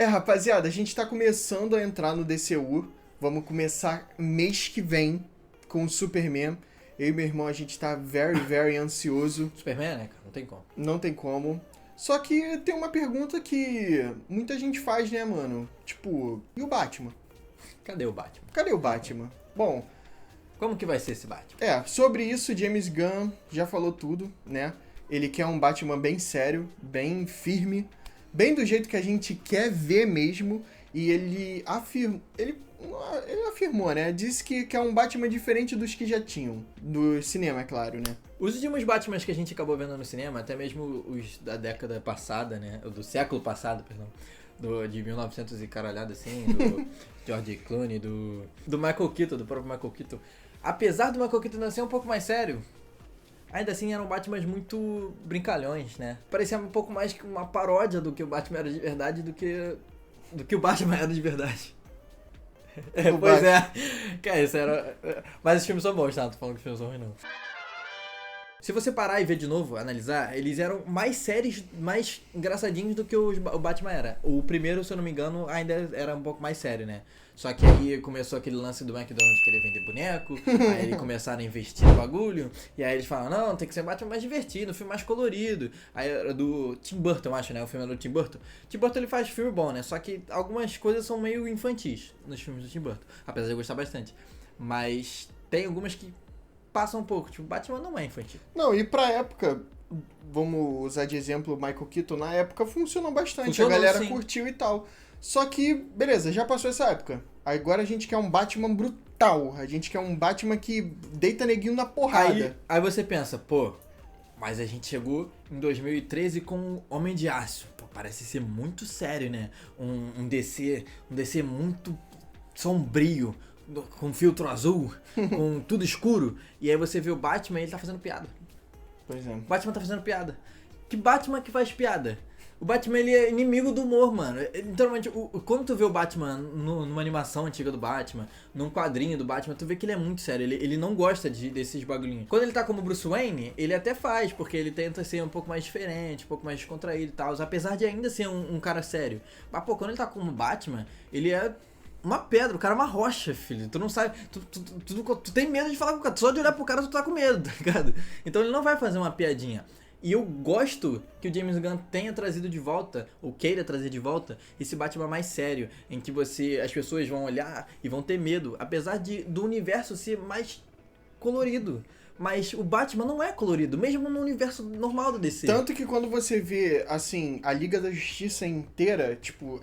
Rapaziada, a gente tá começando a entrar no DCU. Vamos começar mês que vem com o Superman. Eu e meu irmão, a gente tá very ansioso. Superman, né, cara? Não tem como. Não tem como. Só que tem uma pergunta que muita gente faz, né, mano? Tipo, e o Batman? Cadê o Batman? Cadê o Batman? Bom, Como que vai ser esse Batman? sobre isso, James Gunn já falou tudo, né? Ele quer um Batman bem sério, bem firme, bem do jeito que a gente quer ver mesmo. E ele afirmou, né? Disse que quer um Batman diferente dos que já tinham. Do cinema, é claro, né? Os últimos Batmans que a gente acabou vendo no cinema, até mesmo os da década passada, né? Do século passado, perdão. De 1900 e caralhada, assim, do George Clooney, do Michael Keaton, do próprio Michael Keaton. Apesar do Michael Keaton ser um pouco mais sério, ainda assim eram Batmans muito brincalhões, né? Parecia um pouco mais que uma paródia do que o Batman era de verdade do que o Batman era de verdade. Pois é. Cara, isso era... Mas os filmes são bons, tá? Não tô falando que os filmes são ruins, não. Se você parar e ver de novo, analisar, eles eram mais sérios, mais engraçadinhos do que o Batman era. O primeiro, se eu não me engano, ainda era um pouco mais sério, né? Só que aí começou aquele lance do McDonald's querer vender boneco, aí eles começaram a investir no bagulho, e aí eles falaram, não, tem que ser Batman mais divertido, um filme mais colorido. Aí era do Tim Burton, eu acho, né? O filme era do Tim Burton. Tim Burton, ele faz filme bom, né? Só que algumas coisas são meio infantis nos filmes do Tim Burton, apesar de eu gostar bastante. Mas tem algumas que passa um pouco, tipo, Batman não é infantil. Não, e pra época, vamos usar de exemplo o Michael Keaton, na época funcionou bastante, Funcionou, a galera sim. curtiu e tal. Só que, beleza, já passou essa época. Agora a gente quer um Batman brutal, a gente quer um Batman que deita neguinho na porrada. Aí você pensa, pô, mas a gente chegou em 2013 com Homem de Aço. Pô, parece ser muito sério, né? Um DC muito sombrio, com filtro azul, com tudo escuro. E aí você vê o Batman e ele tá fazendo piada. Pois é. O Batman tá fazendo piada. Que Batman que faz piada? O Batman, ele é inimigo do humor, mano. Literalmente, quando tu vê o Batman numa animação antiga do Batman, num quadrinho do Batman, tu vê que ele é muito sério. Ele não gosta desses bagulhinhos. Quando ele tá como Bruce Wayne, ele até faz, porque ele tenta ser um pouco mais diferente, um pouco mais descontraído e tal. Apesar de ainda ser um cara sério. Mas, pô, quando ele tá como Batman, ele é uma pedra, o cara é uma rocha, filho. Tu não sabe. Tu tem medo de falar com o cara. Só de olhar pro cara, tu tá com medo, tá ligado? Então ele não vai fazer uma piadinha. E eu gosto que o James Gunn tenha trazido de volta, ou queira trazer de volta, esse Batman mais sério, em que as pessoas vão olhar e vão ter medo, apesar do universo ser mais colorido. Mas o Batman não é colorido, mesmo no universo normal do DC. Tanto que quando você vê, assim, a Liga da Justiça inteira, tipo,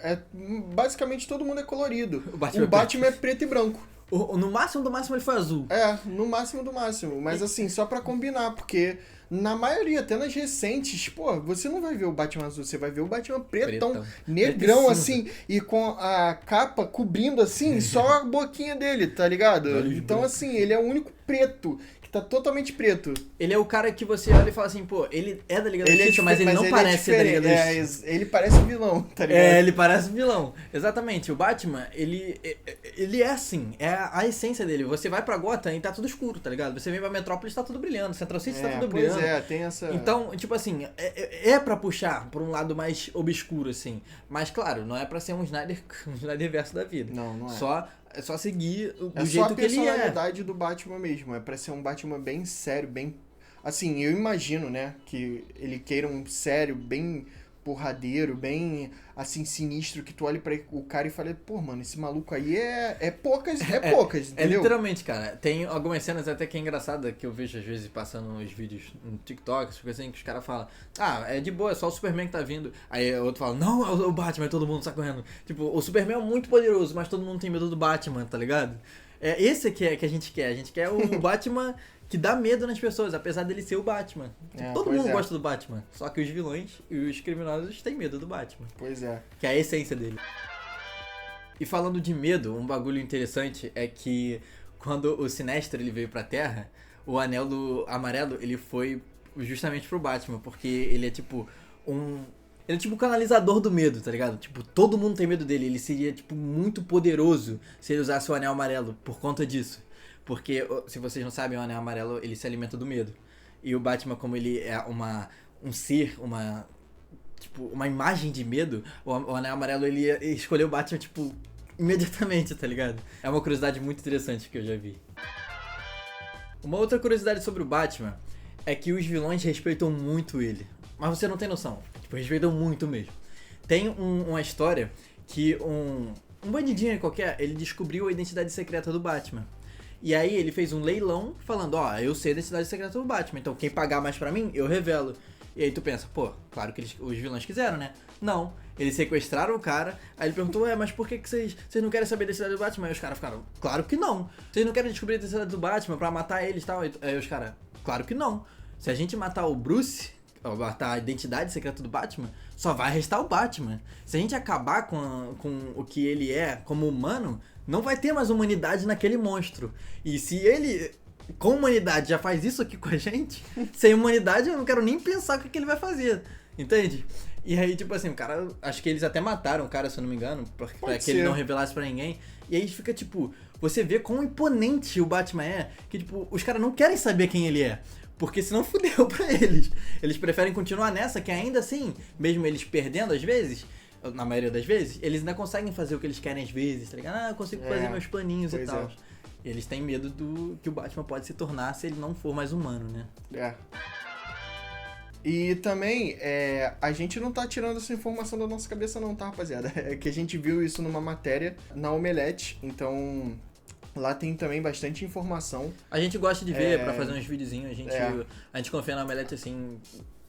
basicamente todo mundo é colorido. O Batman é preto e branco. No máximo do máximo ele foi azul. No máximo do máximo. Mas assim, só pra combinar, porque na maioria, até nas recentes, pô, você não vai ver o Batman azul, você vai ver o Batman pretão. Negrão, Preto e assim, e com a capa cobrindo, assim, só a boquinha dele, tá ligado? Então, assim, ele é o único preto, que tá totalmente preto. Ele é o cara que você olha e fala assim, pô, ele é da Liga da Justiça, mas ele não parece ser da Liga da Justiça. Ele parece vilão, tá ligado? Ele parece vilão. Exatamente. O Batman, ele é assim. É a essência dele. Você vai pra Gotham e tá tudo escuro, tá ligado? Você vem pra Metrópolis e tá tudo brilhando. Central City tá tudo brilhando. Pois tem essa... Então, tipo assim, é pra puxar pra um lado mais obscuro, assim. Mas, claro, não é pra ser um Snyderverso da vida. Não é. É só seguir do É jeito só a que ele é. personalidade do Batman mesmo. É pra ser um Batman bem sério, bem... Assim, eu imagino, né, que ele queira um sério, bem porradeiro, bem, assim, sinistro, que tu olhe pra o cara e fale, pô, mano, esse maluco aí é poucas, entendeu? É literalmente, cara. Tem algumas cenas até que é engraçada que eu vejo às vezes passando uns vídeos no TikTok, assim, que os caras falam, é de boa, é só o Superman que tá vindo. Aí o outro fala, não, é o Batman, e todo mundo sai correndo. Tipo, o Superman é muito poderoso, mas todo mundo tem medo do Batman, tá ligado? É esse que a gente quer. A gente quer o Batman que dá medo nas pessoas, apesar dele ser o Batman. Todo mundo gosta do Batman. Só que os vilões e os criminosos têm medo do Batman. Pois é. Que é a essência dele. E falando de medo, um bagulho interessante é que quando o Sinestro ele veio pra Terra, o anel do amarelo ele foi justamente pro Batman, porque ele é tipo ele é tipo o canalizador do medo, tá ligado? Tipo, todo mundo tem medo dele. Ele seria, tipo, muito poderoso se ele usasse o anel amarelo por conta disso. Porque, se vocês não sabem, o anel amarelo, ele se alimenta do medo. E o Batman, como ele é um ser, tipo, uma imagem de medo, o Anel Amarelo, ele escolheu o Batman, tipo, imediatamente, tá ligado? É uma curiosidade muito interessante que eu já vi. Uma outra curiosidade sobre o Batman é que os vilões respeitam muito ele. Mas você não tem noção. Tipo, respeitam muito mesmo. Tem uma história que um bandidinho qualquer, ele descobriu a identidade secreta do Batman. E aí ele fez um leilão falando, eu sei a identidade secreta do Batman, então quem pagar mais pra mim, eu revelo. E aí tu pensa, pô, claro que os vilões quiseram, né? Não, eles sequestraram o cara, aí ele perguntou, mas por que vocês não querem saber a identidade do Batman? Aí os caras ficaram, claro que não. Vocês não querem descobrir a identidade do Batman pra matar eles e tal? Aí os caras, claro que não. Se a gente matar o Bruce, ou matar a identidade secreta do Batman, só vai restar o Batman. Se a gente acabar com o que ele é como humano, não vai ter mais humanidade naquele monstro. E se ele, com humanidade, já faz isso aqui com a gente, sem humanidade eu não quero nem pensar o que ele vai fazer. Entende? E aí, tipo assim, o cara, acho que eles até mataram o cara, se eu não me engano, pra que ele não revelasse pra ninguém. E aí fica, tipo, você vê quão imponente o Batman é, que, tipo, os caras não querem saber quem ele é. Porque senão fudeu pra eles. Eles preferem continuar nessa, que ainda assim, mesmo eles perdendo às vezes, na maioria das vezes, eles ainda conseguem fazer o que eles querem às vezes, tá ligado? Eu consigo fazer meus planinhos e tal. Eles têm medo do que o Batman pode se tornar se ele não for mais humano, né? E também, a gente não tá tirando essa informação da nossa cabeça não, tá, rapaziada? É que a gente viu isso numa matéria na Omelete, então lá tem também bastante informação. A gente gosta de ver pra fazer uns videozinhos, a gente confia na Omelete assim,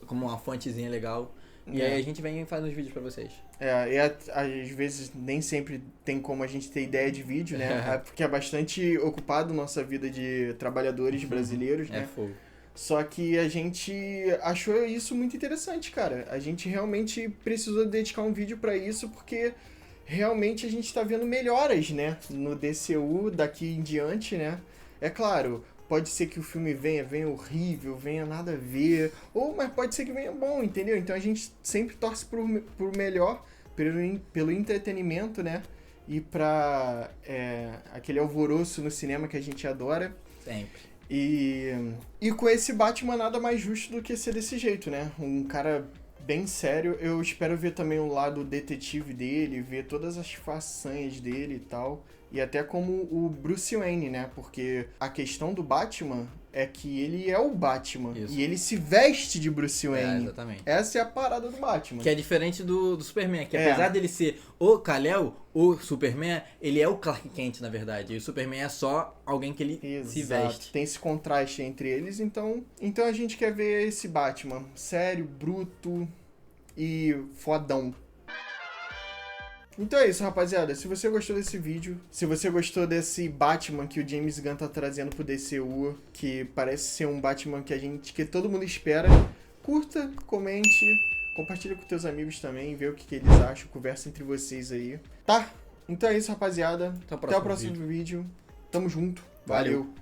como uma fontezinha legal. E aí a gente vem e faz uns vídeos pra vocês. E às vezes nem sempre tem como a gente ter ideia de vídeo, né? Porque é bastante ocupado nossa vida de trabalhadores brasileiros, né? É fogo. Só que a gente achou isso muito interessante, cara. A gente realmente precisou dedicar um vídeo pra isso, porque realmente a gente tá vendo melhoras, né? No DCU daqui em diante, né? É claro, pode ser que o filme venha horrível, venha nada a ver, mas pode ser que venha bom, entendeu? Então a gente sempre torce pro melhor, pelo entretenimento, né? E pra aquele alvoroço no cinema que a gente adora. Sempre. E com esse Batman nada mais justo do que ser desse jeito, né? Um cara bem sério. Eu espero ver também o lado detetive dele, ver todas as façanhas dele e tal. E até como o Bruce Wayne, né? Porque a questão do Batman é que ele é o Batman. Isso. E ele se veste de Bruce Wayne. Exatamente. Essa é a parada do Batman. Que é diferente do Superman, que apesar dele ser o Kal-El, o Superman, ele é o Clark Kent, na verdade. E o Superman é só alguém que ele se veste. Tem esse contraste entre eles, então a gente quer ver esse Batman sério, bruto e fodão. Então é isso, rapaziada. Se você gostou desse vídeo, se você gostou desse Batman que o James Gunn tá trazendo pro DCU, que parece ser um Batman que todo mundo espera, curta, comente, compartilha com teus amigos também, vê o que eles acham, conversa entre vocês aí. Tá? Então é isso, rapaziada. Até o próximo vídeo. Tamo junto. Valeu.